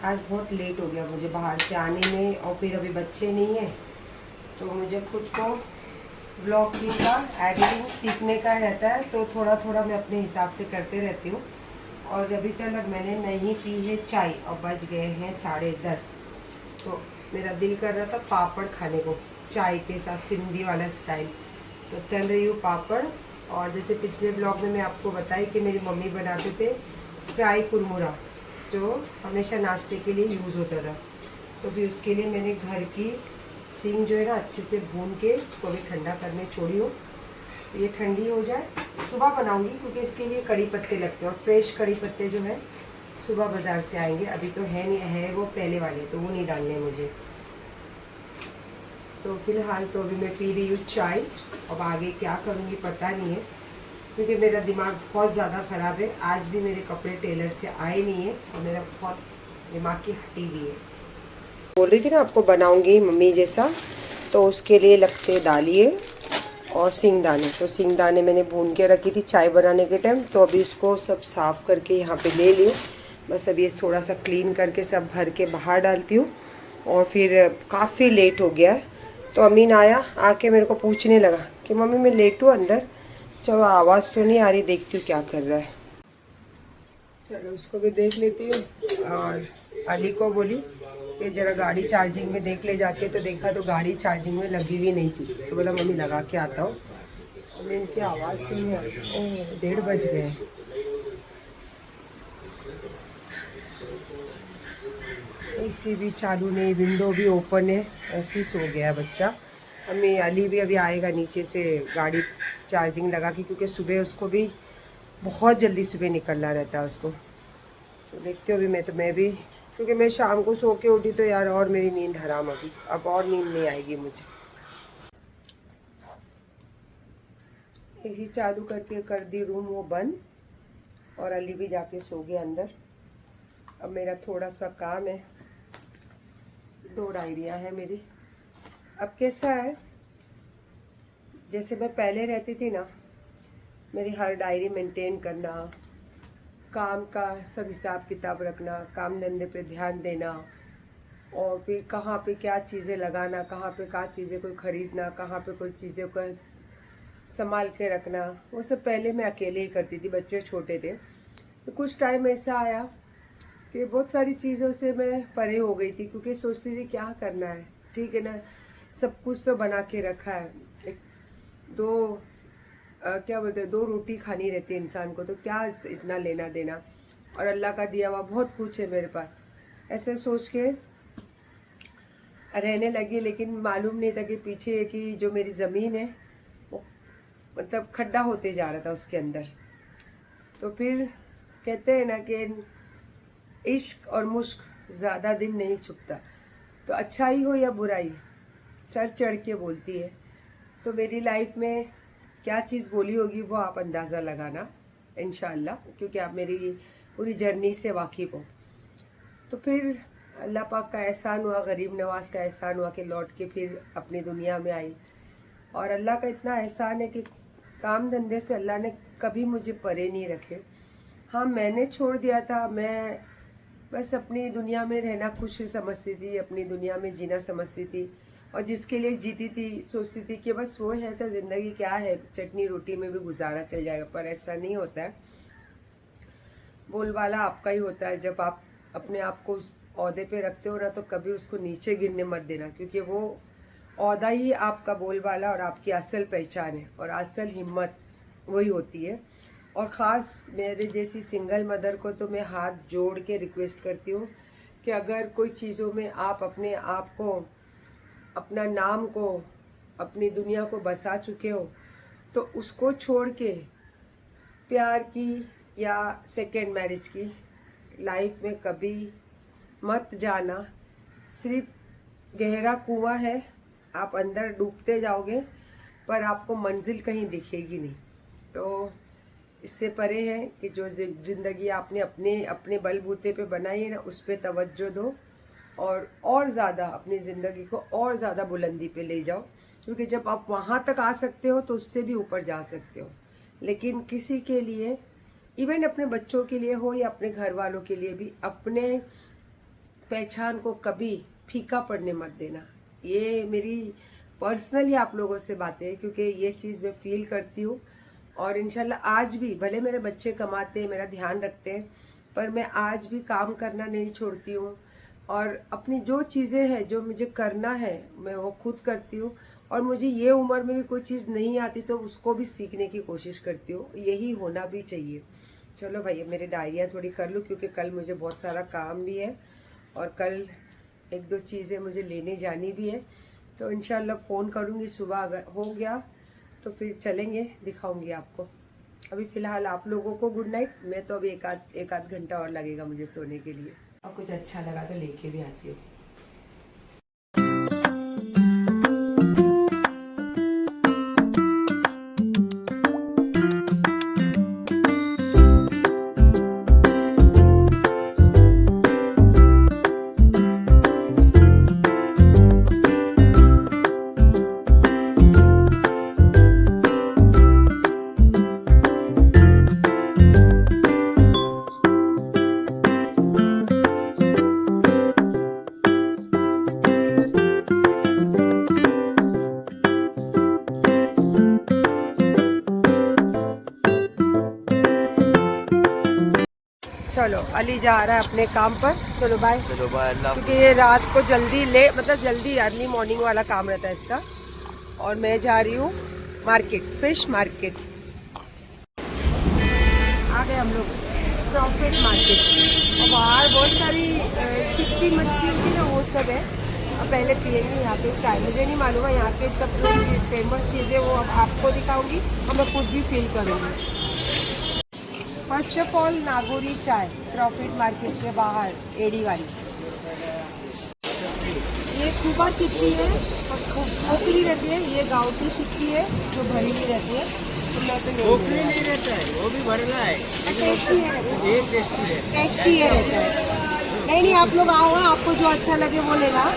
आज बहुत लेट हो गया मुझे बाहर से आने में, और फिर अभी बच्चे नहीं हैं तो मुझे खुद को व्लॉगिंग का एडिटिंग सीखने का रहता है, तो थोड़ा थोड़ा मैं अपने हिसाब से करते रहती हूँ। और अभी तक मैंने नहीं पी है चाय और बज गए हैं 10:30। तो मेरा दिल कर रहा था पापड़ खाने को चाय के साथ, सिंधी वाला स्टाइल। तो तल रही हूँ पापड़। और जैसे पिछले ब्लॉग में मैं आपको बताई कि मेरी मम्मी बनाते थे फ्राई कुरमुरा, जो हमेशा नाश्ते के लिए यूज़ होता था। तो फिर उसके लिए मैंने घर की सींग जो है ना अच्छे से भून के उसको भी ठंडा करने छोड़ी हूँ। ये ठंडी हो जाए सुबह बनाऊंगी, क्योंकि इसके लिए कड़ी पत्ते लगते हैं और फ्रेश कड़ी पत्ते जो है सुबह बाज़ार से आएंगे। अभी तो है नहीं, है वो पहले वाले, तो वो नहीं डालने मुझे। तो फिलहाल तो अभी मैं पी रही हूँ चाय। अब आगे क्या करूँगी पता नहीं है, क्योंकि मेरा दिमाग बहुत ज़्यादा ख़राब है। आज भी मेरे कपड़े टेलर से आए नहीं है और मेरा बहुत दिमाग की हटी हुई है। बोल रही थी ना आपको बनाऊंगी मम्मी जैसा, तो उसके लिए लगते दालिए और सिंगदाने। तो सिंगदाने मैंने भून के रखी थी चाय बनाने के टाइम, तो अभी इसको सब साफ़ करके यहाँ पे ले लियो। बस अभी इस थोड़ा सा क्लीन करके सब भर के बाहर डालती हूँ। और फिर काफ़ी लेट हो गया है, तो अमीन आया, आके मेरे को पूछने लगा कि मम्मी मैं लेट हूँ अंदर। चलो आवाज़ तो नहीं आ रही, देखती हूँ क्या कर रहा है। चलो उसको भी देख लेती हूँ। और अली को बोली कि ज़रा गाड़ी चार्जिंग में देख ले जाके, तो देखा तो गाड़ी चार्जिंग में लगी हुई नहीं थी। तो बोला मम्मी लगा के आता हूँ। अभी इनकी आवाज़ से नहीं आ रही। ओह 1:30 बज गए। एसी भी चालू नहीं, विंडो भी ओपन है, ऐसे ही सो गया बच्चा। अम्मी अली भी अभी आएगा नीचे से गाड़ी चार्जिंग लगा के, क्योंकि सुबह उसको भी बहुत जल्दी सुबह निकलना रहता है उसको। तो देखते हो अभी मैं भी, क्योंकि मैं शाम को सो के उठी तो यार और मेरी नींद हराम होगी, अब और नींद नहीं आएगी मुझे। एसी चालू करके कर दी रूम वो बंद, और अली भी जाके सो गया अंदर। अब मेरा थोड़ा सा काम है, 2 डायरियाँ हैं मेरी। अब कैसा है, जैसे मैं पहले रहती थी ना, मेरी हर डायरी मेंटेन करना, काम का सब हिसाब किताब रखना, काम धंधे पे ध्यान देना, और फिर कहाँ पे क्या चीज़ें लगाना, कहाँ पे क्या चीज़ें कोई ख़रीदना, कहाँ पे कोई चीज़ें को संभाल के रखना, वो सब पहले मैं अकेले ही करती थी, बच्चे छोटे थे। तो कुछ टाइम ऐसा आया कि बहुत सारी चीज़ों से मैं परे हो गई थी, क्योंकि सोचती थी क्या करना है, ठीक है ना, सब कुछ तो बना के रखा है। एक दो क्या बोलते हैं, 2 रोटी खानी रहती है इंसान को, तो क्या इतना लेना देना, और अल्लाह का दिया हुआ बहुत कुछ है मेरे पास, ऐसे सोच के रहने लगी। लेकिन मालूम नहीं था कि पीछे की जो मेरी ज़मीन है वो मतलब खड्डा होते जा रहा था उसके अंदर। तो फिर कहते हैं ना कि इश्क और मुश्क ज़्यादा दिन नहीं छुपता, तो अच्छाई हो या बुराई सर चढ़ के बोलती है। तो मेरी लाइफ में क्या चीज़ बोली होगी वो आप अंदाज़ा लगाना इंशाअल्लाह, क्योंकि आप मेरी पूरी जर्नी से वाकिफ़ हो। तो फिर अल्लाह पाक का एहसान हुआ, गरीब नवाज का एहसान हुआ कि लौट के फिर अपनी दुनिया में आई। और अल्लाह का इतना एहसान है कि काम धंधे से अल्लाह ने कभी मुझे परे नहीं रखे। हाँ मैंने छोड़ दिया था, मैं बस अपनी दुनिया में रहना खुश समझती थी, अपनी दुनिया में जीना समझती थी, और जिसके लिए जीती थी सोचती थी कि बस वो है तो ज़िंदगी क्या है, चटनी रोटी में भी गुजारा चल जाएगा। पर ऐसा नहीं होता है, बोलबाला आपका ही होता है। जब आप अपने आप को उस ओहदे पे रखते हो ना, तो कभी उसको नीचे गिरने मत देना, क्योंकि वो ओहदा ही आपका बोलबाला और आपकी असल पहचान है, और असल हिम्मत वही होती है। और ख़ास मेरे जैसी सिंगल मदर को तो मैं हाथ जोड़ के रिक्वेस्ट करती हूँ कि अगर कोई चीज़ों में आप अपने आप को, अपना नाम को, अपनी दुनिया को बसा चुके हो, तो उसको छोड़ के प्यार की या सेकेंड मैरिज की लाइफ में कभी मत जाना। सिर्फ गहरा कुआं है, आप अंदर डूबते जाओगे पर आपको मंजिल कहीं दिखेगी नहीं। तो इससे परे है कि जो ज़िंदगी आपने अपने अपने बलबूते पे बनाई है ना, उस पर तवज्जो दो, और ज़्यादा अपनी ज़िंदगी को और ज़्यादा बुलंदी पे ले जाओ, क्योंकि जब आप वहाँ तक आ सकते हो तो उससे भी ऊपर जा सकते हो। लेकिन किसी के लिए, इवन अपने बच्चों के लिए हो या अपने घर वालों के लिए भी, अपने पहचान को कभी फीका पड़ने मत देना। ये मेरी पर्सनली आप लोगों से बातें हैं, क्योंकि ये चीज़ मैं फील करती हूँ। और इंशाल्लाह आज भी भले मेरे बच्चे कमाते हैं, मेरा ध्यान रखते हैं, पर मैं आज भी काम करना नहीं छोड़ती हूँ। और अपनी जो चीज़ें हैं जो मुझे करना है मैं वो खुद करती हूँ। और मुझे ये उम्र में भी कोई चीज़ नहीं आती तो उसको भी सीखने की कोशिश करती हूँ। यही होना भी चाहिए। चलो भाई मेरी डायरियाँ थोड़ी कर लूँ, क्योंकि कल मुझे बहुत सारा काम भी है और कल एक दो चीज़ें मुझे लेने जानी भी है। तो इंशाल्लाह फ़ोन करूँगी सुबह, अगर हो गया तो फिर चलेंगे, दिखाऊंगी आपको। अभी फ़िलहाल आप लोगों को गुड नाइट। मैं तो अभी एक आध घंटा और लगेगा मुझे सोने के लिए, और कुछ अच्छा लगा तो लेके भी आती हूँ। चलो अली जा रहा है अपने काम पर। चलो बाय। चलो बाय, अल्लाह। क्योंकि ये रात को जल्दी अर्ली मॉर्निंग वाला काम रहता है इसका। और मैं जा रही हूँ मार्केट, फिश मार्केट। आ गए हम लोग प्रॉफिट मार्केट। और बाहर बहुत सारी शिप्पी मच्छी होती है ना, वो सब है। और पहले पियेंगे यहाँ पे चाय। मुझे नहीं मालूम है यहाँ पे सब जो फेमस चीज़ें वो अब आपको दिखाऊंगी और मैं खुद भी फील करूँगी। फर्स्ट ऑफ ऑल नागौरी चाय, प्रॉफिट मार्केट के बाहर एडी वाली। ये खूबा चिक्की है और खोखली रहती है। ये गाँव की चिक्की है जो भरी हुई रहती है। तो मैं तो खोखली नहीं रहता है, वो भी भरना है। टेस्टी है, टेस्टी है, टेस्टी है रहता है। नहीं आप लोग आओ, आपको जो अच्छा लगे वो लेना।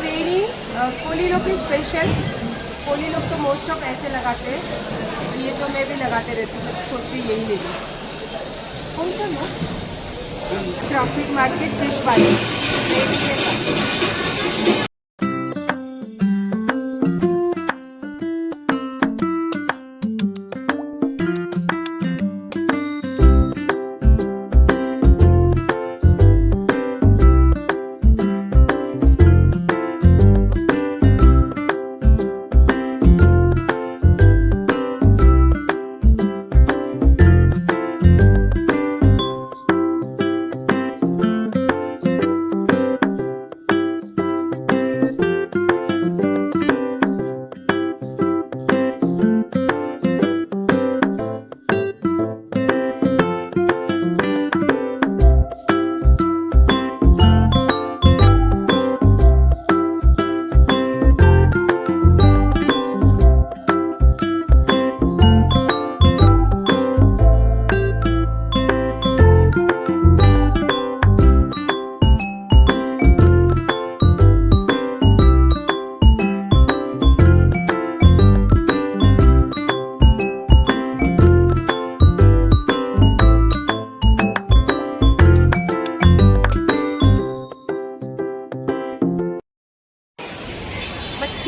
वेरी कोली लोग की स्पेशल। कोली लोग तो मोस्ट ऑफ ऐसे लगाते हैं। ये तो मैं भी लगाते रहती हूँ, सोचती यही ले लूँ। कौन सा लो? प्रॉफिट मार्केट फिश वाली।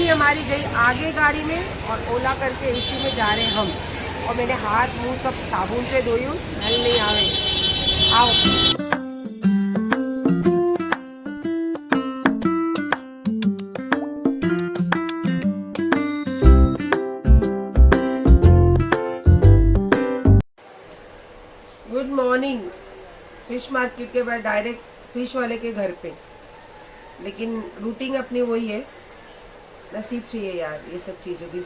हमारी गई आगे गाड़ी में और ओला करके इसी में जा रहे हैं हम। और मैंने हाथ मुंह सब साबुन से धोई हूँ, स्मेल नहीं आवे। आओ। Good morning. फिश मार्केट के बाद डायरेक्ट फिश वाले के घर पे, लेकिन रूटीन अपनी वही है। नसीब चाहिए यार ये सब चीज़ों की।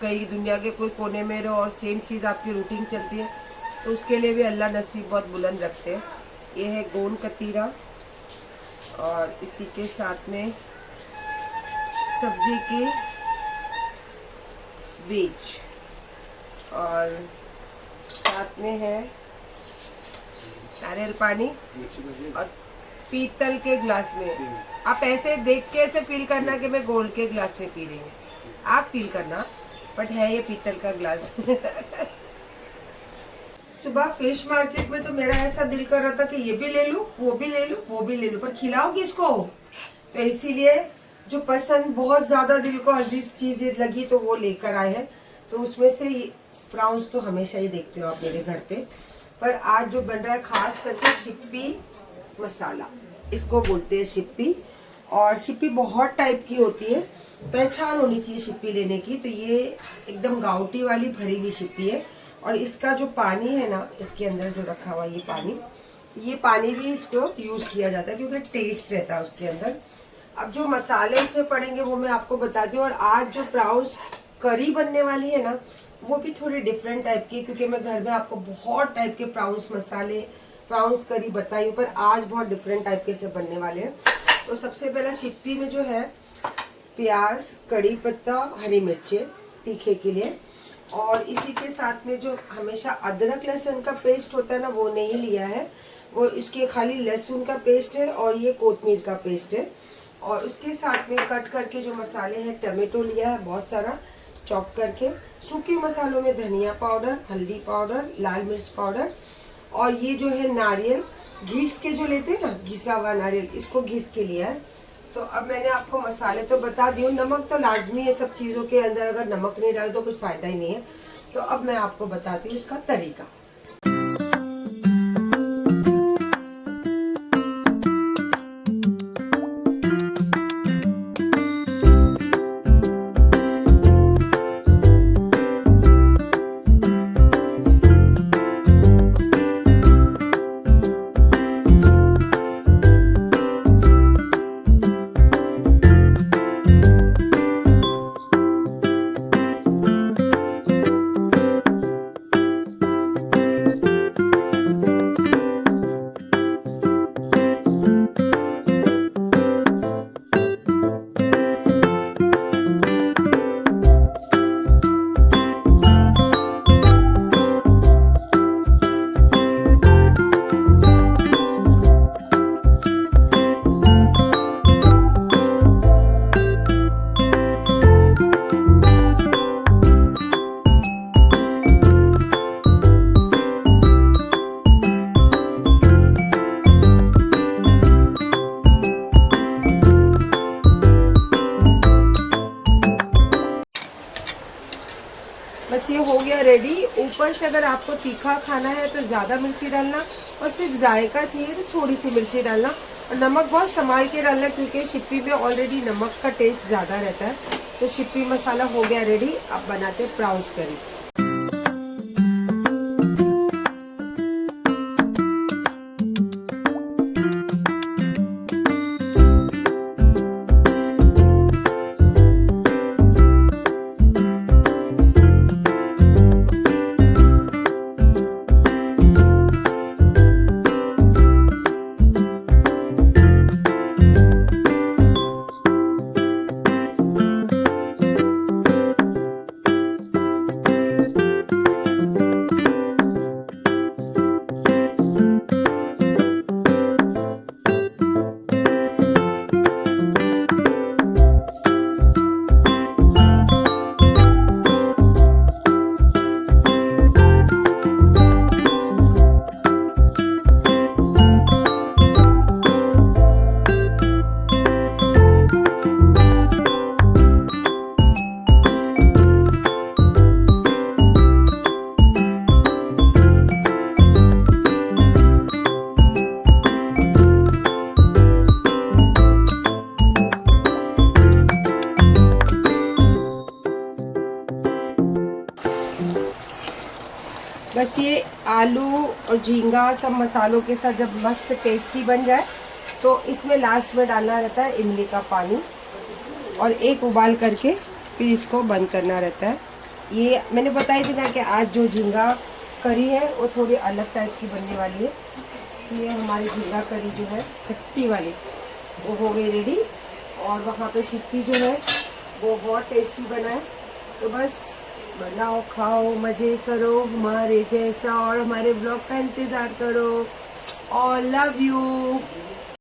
कहीं दुनिया के कोई कोने में रहो और सेम चीज़ आपकी रूटीन चलती है, तो उसके लिए भी अल्लाह नसीब बहुत बुलंद रखते हैं। ये है गोंद कतीरा और इसी के साथ में सब्जी के बीज और साथ में है नारियल पानी और पीतल के ग्लास में। आप ऐसे देख के ऐसे फील करना कि मैं गोल्ड के ग्लास में पी रही हूँ, आप फील करना, बट है ये पीतल का ग्लास। सुबह फिश मार्केट में तो मेरा ऐसा दिल कर रहा था कि ये भी ले लूं, वो भी ले लूं, वो भी ले लूं, पर खिलाओ किसको? तो इसीलिए जो पसंद बहुत ज्यादा दिल को अजीज चीज लगी तो वो लेकर आए हैं। तो उसमें से प्राउंस तो हमेशा ही देखते हो आप मेरे घर पे, पर आज जो बन रहा है खास करके शिप्पी मसाला, इसको बोलते हैं शिप्पी। और शिप्पी बहुत टाइप की होती है, पहचान होनी चाहिए शिप्पी लेने की। तो ये एकदम गाउटी वाली भरी हुई शिप्पी है। और इसका जो पानी है ना, इसके अंदर जो रखा हुआ ये पानी भी इसको यूज किया जाता है क्योंकि टेस्ट रहता है उसके अंदर। अब जो मसाले इसमें पड़ेंगे वो मैं आपको बताती हूँ। और आज जो प्राउंस करी बनने वाली है ना, वो भी थोड़ी डिफरेंट टाइप की, क्योंकि मैं घर में आपको बहुत टाइप के प्राउंस मसाले, प्राउंस करी बताई हूँ, पर आज बहुत डिफरेंट टाइप के से बनने वाले हैं। तो सबसे पहला शिप्पी में जो है प्याज, कड़ी पत्ता, हरी मिर्चें तीखे के लिए, और इसी के साथ में जो हमेशा अदरक लहसुन का पेस्ट होता है ना, वो नहीं लिया है, वो इसके खाली लहसुन का पेस्ट है और ये कोतमीर का पेस्ट है। और उसके साथ में कट करके जो मसाले हैं, टमाटो लिया है बहुत सारा चॉप करके, सूखे मसालों में धनिया पाउडर, हल्दी पाउडर, लाल मिर्च पाउडर, और ये जो है नारियल घिस के जो लेते हैं ना, घिसा हुआ नारियल, इसको घिस के लिया है। तो अब मैंने आपको मसाले तो बता दिए, नमक तो लाजमी है सब चीज़ों के अंदर, अगर नमक नहीं डाले तो कुछ फ़ायदा ही नहीं है। तो अब मैं आपको बताती हूँ इसका तरीका। बस ये हो गया रेडी। ऊपर से अगर आपको तीखा खाना है तो ज्यादा मिर्ची डालना, और सिर्फ जायका चाहिए तो थोड़ी सी मिर्ची डालना, और नमक बहुत संभाल के डालना क्योंकि शिप्पी में ऑलरेडी नमक का टेस्ट ज्यादा रहता है। तो शिप्पी मसाला हो गया रेडी। अब बनाते हैं प्राउंस करी। बस ये आलू और झींगा सब मसालों के साथ जब मस्त टेस्टी बन जाए तो इसमें लास्ट में डालना रहता है इमली का पानी, और एक उबाल करके फिर इसको बंद करना रहता है। ये मैंने बताई थी ना कि आज जो झींगा करी है वो थोड़ी अलग टाइप की बनने वाली है। ये हमारी झींगा करी जो है खट्टी वाली वो हो गई रेडी, और वहाँ पे शिप्पी जो है वो बहुत टेस्टी बना है। तो बस बनाओ, खाओ, मज़े करो हमारे जैसा, और हमारे ब्लॉग का इंतज़ार करो। और लव यू।